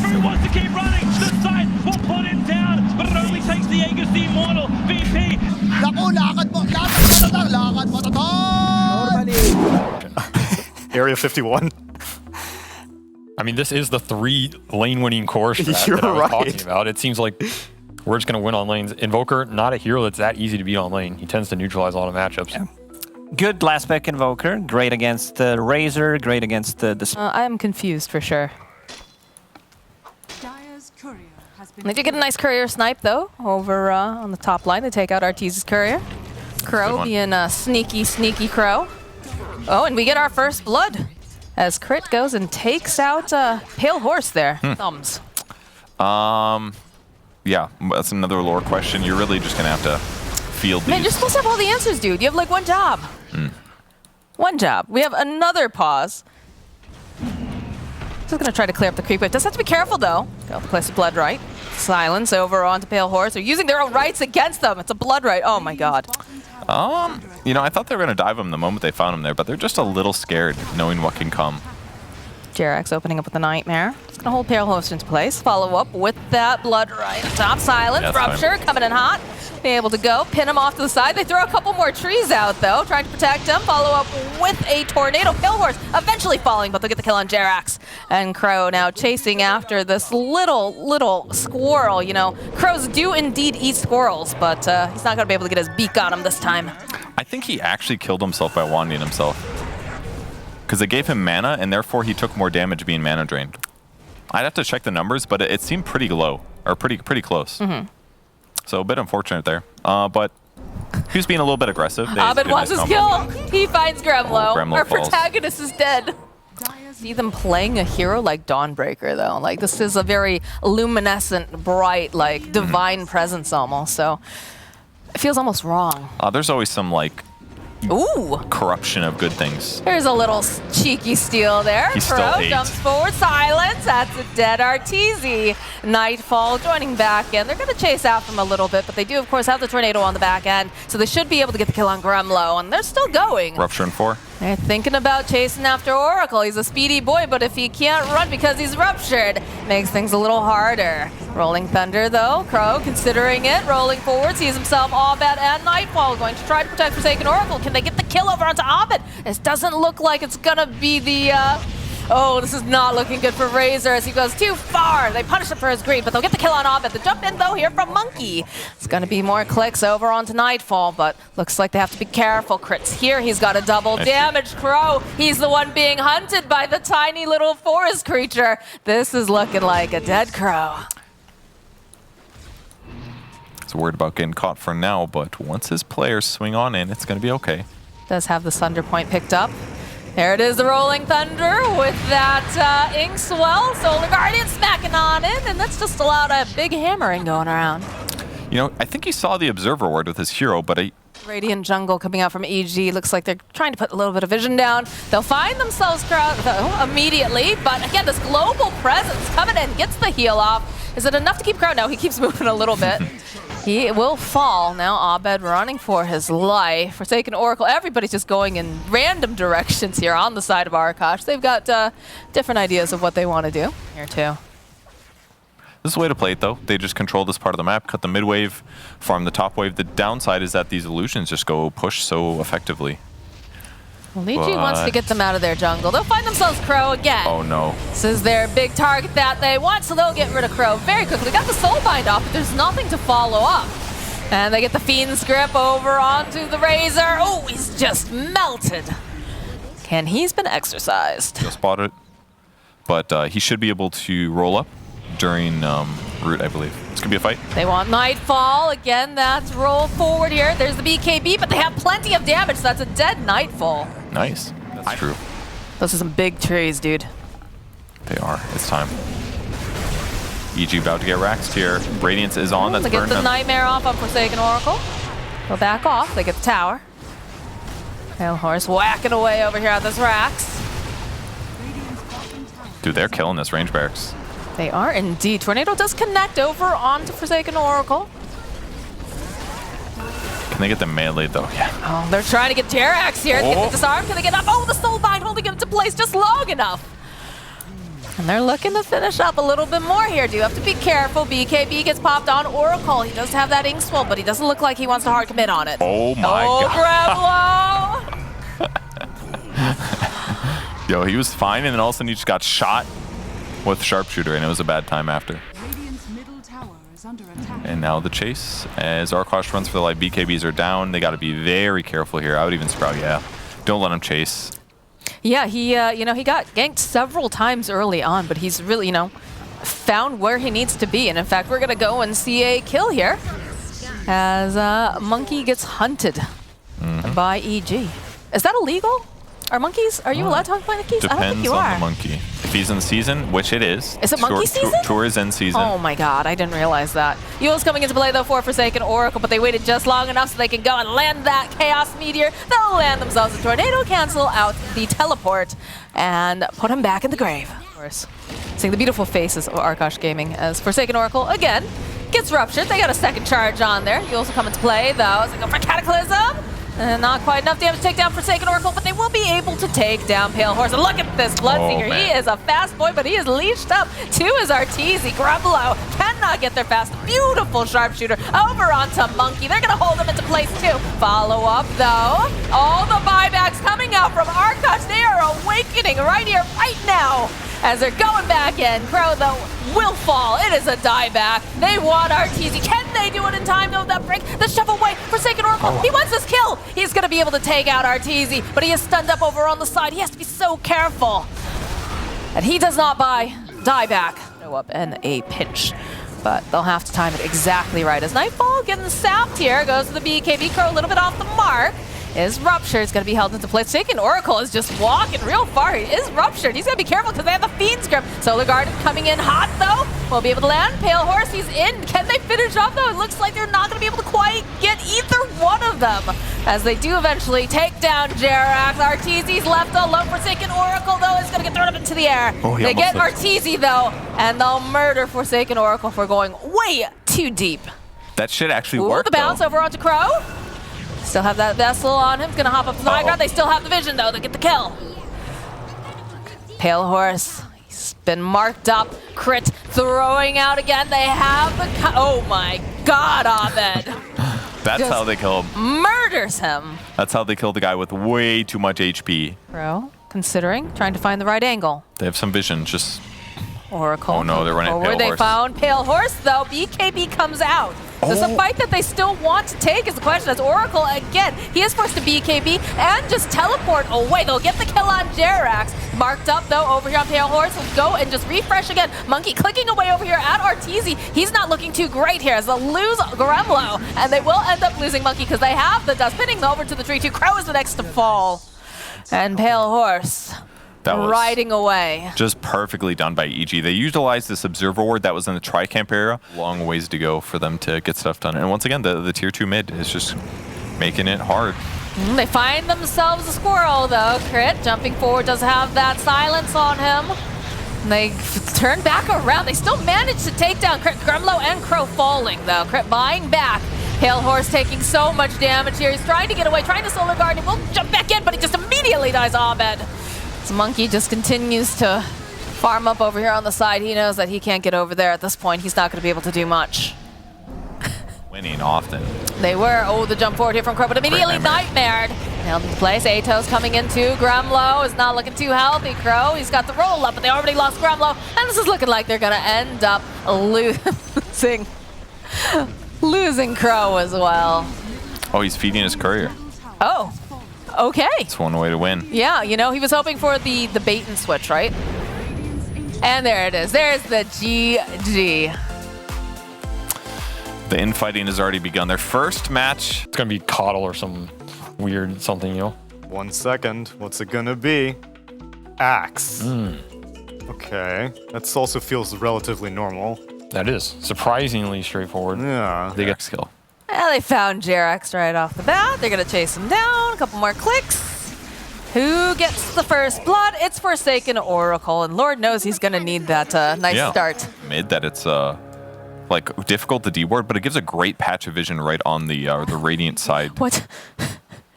Crew wants to keep running. The side will put him down, but it only takes the Aegis the Immortal. VP. Naku, lakad mo to tol! Area 51. I mean, this is the 3 lane winning core strat You're that I was right. talking about. It seems like we're just going to win on lanes. Invoker, not a hero that's that easy to beat on lane. He tends to neutralize a lot of matchups. Yeah. Good last pick Invoker. Great against Razor. Great against the. I am confused for sure. They did get a nice courier snipe though over on the top line to take out Arteezy's courier. Crow being a sneaky Crow. Oh, and we get our first blood as Crit goes and takes out Pale Horse there. Thumbs. Yeah, that's another lore question. You're really just gonna have to field these. Man, you're supposed to have all the answers, dude. You have like one job. One job. We have another pause. Just gonna try to clear up the creep wave. Does have to be careful though. Go place of blood right. Silence over onto Pale Horse. They're using their own rights against them. It's a blood right. Oh my god. You know, I thought they were gonna dive him the moment they found him there, but they're just a little scared knowing what can come. Jerax opening up with the Nightmare. Just gonna hold Pale Horse into place. Follow up with that blood right. Top silence. Yeah, Rupture coming in hot. Be able to go. Pin him off to the side. They throw a couple more trees out though, trying to protect him. Follow up with a tornado. Pale Horse eventually falling, but they'll get the kill on Jerax. And Crow now chasing after this little squirrel. You know, crows do indeed eat squirrels, but he's not gonna be able to get his beak on him this time. I think he actually killed himself by wanding himself. Because they gave him mana, and therefore he took more damage being mana drained. I'd have to check the numbers, but it seemed pretty low, or pretty close. So a bit unfortunate there. But he was being a little bit aggressive. Abed wants his kill. He finds Gremlo. Gremlo Our falls. protagonist is dead. See them playing a hero like Dawnbreaker though. Like this is a very luminescent, bright, like divine presence almost. So it feels almost wrong. There's always some like Ooh. corruption of good things. There's a little cheeky steal there. He's still Crow 8. jumps forward, silence. That's a dead Arteezy. Nightfall joining back in. They're going to chase after him a little bit, but they do, of course, have the tornado on the back end, so they should be able to get the kill on Gremlo, and they're still going. Rupture in 4. They're thinking about chasing after Oracle. He's a speedy boy, but if he can't run because he's ruptured, makes things a little harder. Rolling Thunder, though. Crow considering it. Rolling forward, sees himself Abed and Nightfall going to try to protect Forsaken Oracle. Can they get the kill over onto Abed? This doesn't look like it's going to be the... Oh, this is not looking good for Razor as he goes too far. They punish him for his greed, but they'll get the kill on Abed. The jump in, though, here from Monkey. It's going to be more clicks over onto Nightfall, but looks like they have to be careful. Crits here. He's got a double damage. Crow, he's the one being hunted by the tiny little forest creature. This is looking like a dead Crow. He's worried about getting caught for now, but once his players swing on in, it's going to be okay. Does have the Thunder Point picked up. There it is, the Rolling Thunder with that Ink Swell. Solar Guardian smacking on in, and that's just allowed a big hammering going around. You know, I think he saw the Observer Ward with his hero, but Radiant Jungle coming out from EG. Looks like they're trying to put a little bit of vision down. They'll find themselves crowd though immediately, but again, this global presence coming in, gets the heal off. Is it enough to keep crowd? No, he keeps moving a little bit. He will fall. Now Abed running for his life. Forsaken Oracle. Everybody's just going in random directions here on the side of Arkosh. They've got different ideas of what they want to do here too. this is the way to play it, though. They just control this part of the map, cut the mid wave, farm the top wave. The downside is that these illusions just go push so effectively. Lychee wants to get them out of their jungle. They'll find themselves Crow again. Oh no. This is their big target that they want, so they'll get rid of Crow very quickly. Got the Soulbind off, but there's nothing to follow up. And they get the Fiend's Grip over onto the Razor. Oh, he's just melted. And he's been exercised. He'll spot it. But he should be able to roll up during root, I believe. It's going to be a fight. They want Nightfall. Again, that's roll forward here. There's the BKB, but they have plenty of damage, so that's a dead Nightfall. Nice. That's true. Those are some big trees, dude. They are. It's time. EG about to get raxed here. Radiance is on. That's They get burned the them. Nightmare off on Forsaken Oracle. They'll back off. They get the tower. Pale Horse whacking away over here at this Rax. Dude, they're killing this range barracks. They are indeed. Tornado does connect over onto Forsaken Oracle. Can they get the melee, though? Yeah. Oh, they're trying to get Jerax here. Get Oh. the disarm. Can they get up? Oh, the Soulbind holding him into place just long enough. And they're looking to finish up a little bit more here. Do have to be careful. BKB gets popped on Oracle. He does have that ink swell, but he doesn't look like he wants to hard commit on it. Oh my god. Grablo! Yo, he was fine, and then all of a sudden he just got shot with sharpshooter, and it was a bad time after. And now the chase as Arkosh runs for the light. BKBs are down. They got to be very careful here. I would even Sprout, yeah. Don't let him chase. Yeah, he he got ganked several times early on, but he's really, found where he needs to be. And in fact, we're going to go and see a kill here as Monkey gets hunted by EG. Is that illegal? Are monkeys, are you allowed to hunt monkeys? I don't think you Depends on are. the monkey. If he's in the season, which it is. Is it monkey season? Tour is in season. Oh my god, I didn't realize that. Yule's coming into play though for Forsaken Oracle, but they waited just long enough so they can go and land that Chaos Meteor. They'll land themselves a Tornado, cancel out the teleport, and put him back in the grave. Of course, seeing the beautiful faces of Arkosh Gaming as Forsaken Oracle, again, gets ruptured. They got a second charge on there. Yule's come into play though, as they go for Cataclysm. Not quite enough damage to take down Forsaken Oracle, but they will be able to take down Pale Horse. And look at this Bloodseeker. He is a fast boy, but he is leashed up to his Arteezy. Grublow cannot get there fast. Beautiful sharpshooter over onto Monkey. They're going to hold him into place too. Follow up though. All the buybacks coming out from Arkosh. They are awakening right here, right now. As they're going back in. Crow, though, will fall. It is a dieback. They want Arteezy. Can they do it in time, though? That break, the shove away. Forsaken Oracle. He wants this kill. He's going to be able to take out Arteezy, but he is stunned up over on the side. He has to be so careful. And he does not die back. Go up in a pinch. But they'll have to time it exactly right. As Nightfall getting sapped here. Goes to the BKB. Crow a little bit off the mark. Is ruptured. It's going to be held into place. Forsaken Oracle is just walking real far. He is ruptured. He's going to be careful because they have the Fiend Scrim. Solar Guard coming in hot, though. Will be able to land. Pale Horse, he's in. Can they finish off, though? It looks like they're not going to be able to quite get either one of them. As they do eventually take down Jerax. Arteezy's left alone. Forsaken Oracle, though, is going to get thrown up into the air. They get Arteezy, though, and they'll murder Forsaken Oracle for going way too deep. That shit actually worked, the bounce over onto Crow. Still have that vessel on him. He's gonna hop up to the high ground. They still have the vision though to get the kill. Pale Horse, he's been marked up. Crit throwing out again. They have the oh my god, Abed. That's how they kill him. Murders him. That's how they kill the guy with way too much HP. Crow, considering, trying to find the right angle. They have some vision, just... Oracle. Oh no, they're running Pale They Horse. found Pale Horse though. BKB comes out. This is a fight that they still want to take is the question. As Oracle, again, he is forced to BKB and just teleport away. They'll get the kill on Jerax. Marked up, though, over here on Pale Horse. Will go and just refresh again. Monkey clicking away over here at Arteezy. He's not looking too great here as they'll lose Gremlo. And they will end up losing Monkey because they have the dust. Pinning over to the tree, too. Crow is the next to fall. And Pale Horse That was riding away. just perfectly done by EG. They utilized this observer ward that was in the tri-camp area. Long ways to go for them to get stuff done. And once again, the tier 2 mid is just making it hard. They find themselves a squirrel, though. Crit, jumping forward, does have that silence on him. They turn back around. They still manage to take down Crit. Gremlo and Crow falling, though. Crit buying back. Pale Horse taking so much damage here. He's trying to get away, trying to Solar Guard. He will jump back in, but he just immediately dies Abed. This Monkey just continues to farm up over here on the side. He knows that he can't get over there at this point. He's not going to be able to do much. Winning often. They were. The jump forward here from Crow, but immediately nightmared. Held into place. Atos coming into. Gremlo is not looking too healthy. Crow, he's got the roll up, but they already lost Gremlo. And this is looking like they're going to end up losing Crow as well. Oh, he's feeding his courier. Oh, okay. That's one way to win. Yeah, he was hoping for the bait and switch, right? And there it is. There's the GG. The infighting has already begun. Their first match. It's gonna be Coddle or some weird something, 1 second. What's it gonna be? Axe. Okay. That also feels relatively normal. That is surprisingly straightforward. Yeah. They get skill. Well, they found Jerax right off the bat. They're going to chase him down. A couple more clicks. Who gets the first blood? It's Forsaken Oracle, and Lord knows he's going to need that nice start. Mid that it's like difficult to deward, but it gives a great patch of vision right on the Radiant side. What?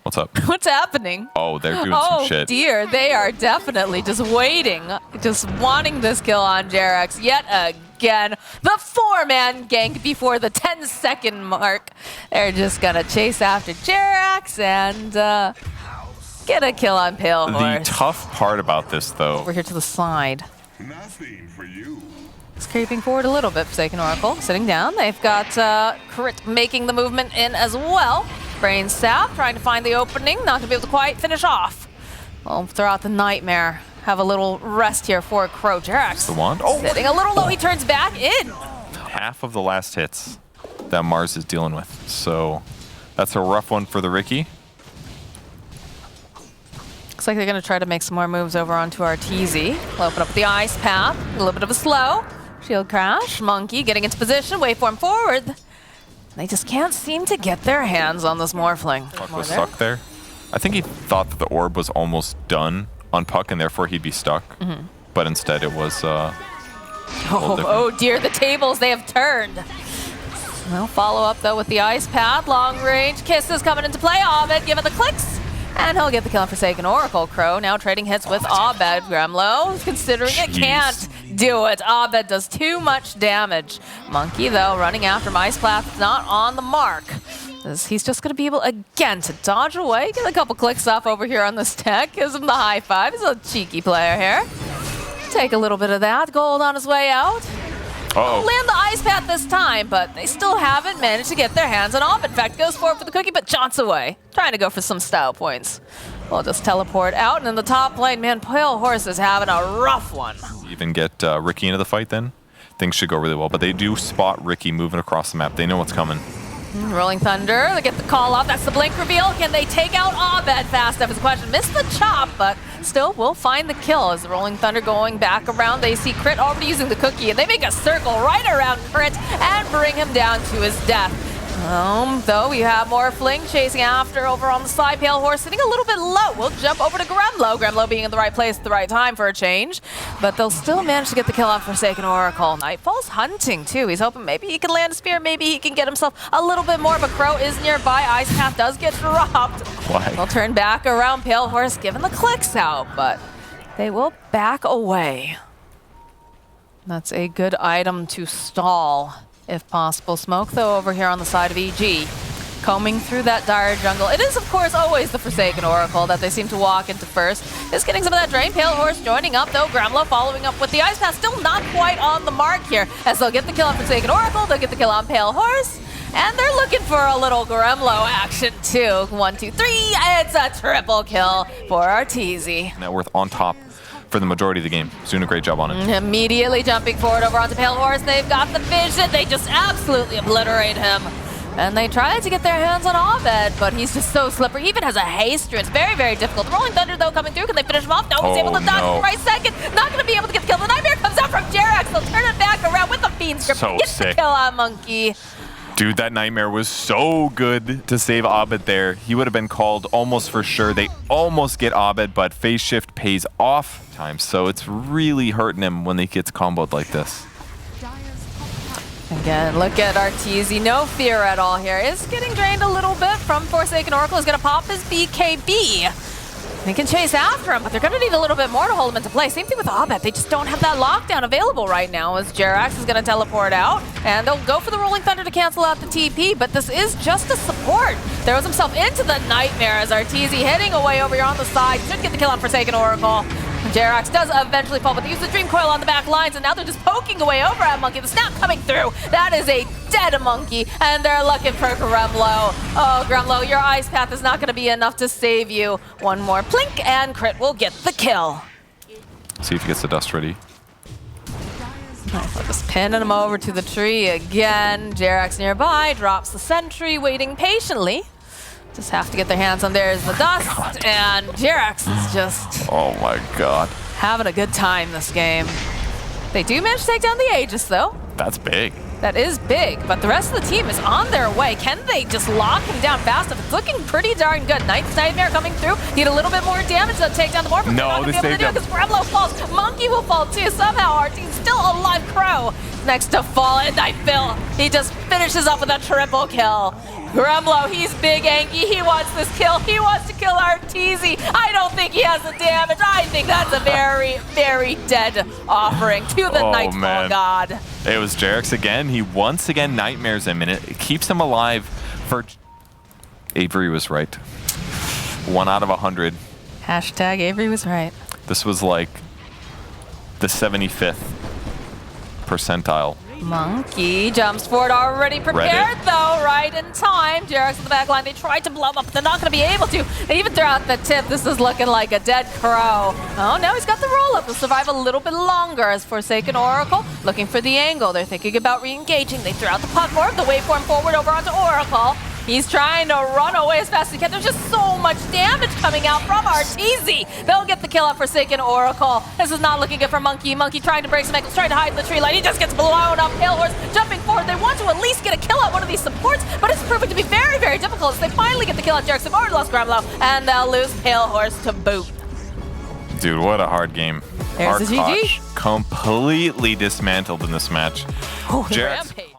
What's up? What's happening? Oh, they're doing some shit. Oh dear, they are definitely just waiting, just wanting this kill on Jerax yet again. The 4-man gank before the 10-second mark. They're just gonna chase after Jerax and get a kill on Pale The Horse. tough part about this, though, Over here to the side. Nothing for you. It's creeping forward a little bit, Forsaken Oracle. Sitting down. They've got Crit making the movement in as well. Brain Sap trying to find the opening, not going to be able to quite finish off. We'll throw out the Nightmare. Have a little rest here for Crow. Jerax the wand. Oh, sitting a little low. He turns back in. half of the last hits that Mars is dealing with. So that's a rough one for the Ricky. Looks like they're going to try to make some more moves over onto Arteezy. We'll open up the Ice Path. A little bit of a slow. Shield Crash. Monkey getting into position. Waveform forward. They just can't seem to get their hands on this Morphling. Puck was stuck there. I think he thought that the orb was almost done on Puck and therefore he'd be stuck. But instead it was Oh dear, the tables, they have turned. Well, follow up though with the Ice Path. Long range kisses coming into play. Abed giving the clicks. And he'll get the kill on Forsaken Oracle. Crow now trading hits with Abed. Gremlo considering it can't do it. Abed does too much damage. Monkey though running after him. Ice Path not on the mark. He's just going to be able again to dodge away. Get a couple clicks off over here on this tech. Gives him the high five. He's a cheeky player here. Take a little bit of that. Gold on his way out. Uh-oh. Land the Ice Path this time, but they still haven't managed to get their hands on Ob. In fact, goes forward for the cookie, but jaunts away. Trying to go for some style points. We'll just teleport out, and in the top lane, man, Pale Horse is having a rough one. even get Ricky into the fight then. Things should go really well, but they do spot Ricky moving across the map. They know what's coming. Rolling Thunder, they get the call off. That's the blink reveal. Can they take out Abed fast enough is the question. Missed the chop, but still will find the kill as the Rolling Thunder going back around. They see Crit already using the cookie, and they make a circle right around Crit and bring him down to his death. Though we have Morphling chasing after over on the side. Pale Horse sitting a little bit low. We'll jump over to Gremlo. Gremlo being in the right place at the right time for a change. But they'll still manage to get the kill on Forsaken Oracle. Nightfall's hunting too. He's hoping maybe he can land a spear. Maybe he can get himself a little bit more. But Crow is nearby. Ice Path does get dropped. Why? They'll turn back around. Pale Horse giving the clicks out. But they will back away. That's a good item to stall. If possible. Smoke, though, over here on the side of EG. Combing through that dire jungle. It is, of course, always the Forsaken Oracle that they seem to walk into first. Is getting some of that drain. Pale Horse joining up, though. Gremlo following up with the Ice Path. Still not quite on the mark here. As they'll get the kill on Forsaken Oracle. They'll get the kill on Pale Horse. And they're looking for a little Gremlo action, too. 1, 2, 3. It's a triple kill for Arteezy. Net worth on top for the majority of the game. He's doing a great job on it. Immediately jumping forward over onto Pale Horse. They've got the vision. They just absolutely obliterate him. And they try to get their hands on Abed, but he's just so slippery. He even has a haste. It's very, very difficult. The Rolling Thunder, though, coming through. Can they finish him off? No, he's able to dodge at the right second. Not going to be able to get the kill. The Nightmare comes out from Jerax. They'll turn it back around with the Fiend's Grip. So Gets sick. the kill on Monkey. Dude, that Nightmare was so good to save Abed there. He would have been called almost for sure. They almost get Abed, but phase shift pays off time, so it's really hurting him when he gets comboed like this. Again, look at Arteezy. No fear at all here. Is getting drained a little bit from Forsaken Oracle. Is going to pop his BKB. They can chase after him, but they're going to need a little bit more to hold him into play. Same thing with Abed. They just don't have that lockdown available right now as Jerax is going to teleport out. And they'll go for the Rolling Thunder to cancel out the TP, but this is just a support. Throws himself into the Nightmare as Arteezy hitting away over here on the side. Should get the kill on Forsaken Oracle. Jerax does eventually fall, but they use the Dream Coil on the back lines, and now they're just poking away over at Monkey. The snap coming through. That is a dead Monkey, and they're looking for Gremlo. Oh, Gremlo, your Ice Path is not going to be enough to save you. One more plink, and Crit will get the kill. See if he gets the dust ready. Nice, just pinning him over to the tree again. Jerax nearby, drops the sentry, waiting patiently. Just have to get their hands on there is the dust, and Jerax is just Oh my god. having a good time this game. They do manage to take down the Aegis, though. That's big. That is big, but the rest of the team is on their way. Can they just lock him down fast enough? It's looking pretty darn good. Knight's Nightmare coming through. Need a little bit more damage to take down the Morphin. No, they saved him. Because Gremlo falls. Monkey will fall too. Somehow our team's still alive. Crow next to fall, and Nightfall. He just finishes up with a triple kill. Gremlo, he's big Anki. He wants this kill. He wants to kill Arteezy. I don't think he has the damage. I think that's a very, very dead offering to the Nightfall God. It was Jarex again. He once again nightmares him, and it keeps him alive for... Avery was right. 1 out of 100. Hashtag Avery was right. This was like the 75th percentile. Monkey jumps forward, already prepared though, right in time. Jarex in the back line, they tried to blow him up, but they're not going to be able to. And even throughout the tip, this is looking like a dead crow. Oh, no, he's got the roll-up. He'll survive a little bit longer as Forsaken Oracle looking for the angle. They're thinking about re-engaging. They threw out the puck more, the waveform forward over onto Oracle. He's trying to run away as fast as he can. There's just so much damage coming out from Arteezy. They'll get the kill up for Forsaken Oracle. This is not looking good for Monkey. Monkey trying to break some ankles, trying to hide in the tree line. He just gets blown up. Pale Horse jumping forward. They want to at least get a kill out one of these supports, but it's proving to be very, very difficult as they finally get the kill out Jarex. They've already lost Gremlo, and they'll lose Pale Horse to boot. Dude, what a hard game. There's the GG. Arkosh completely dismantled in this match. Oh, Jarex Rampage.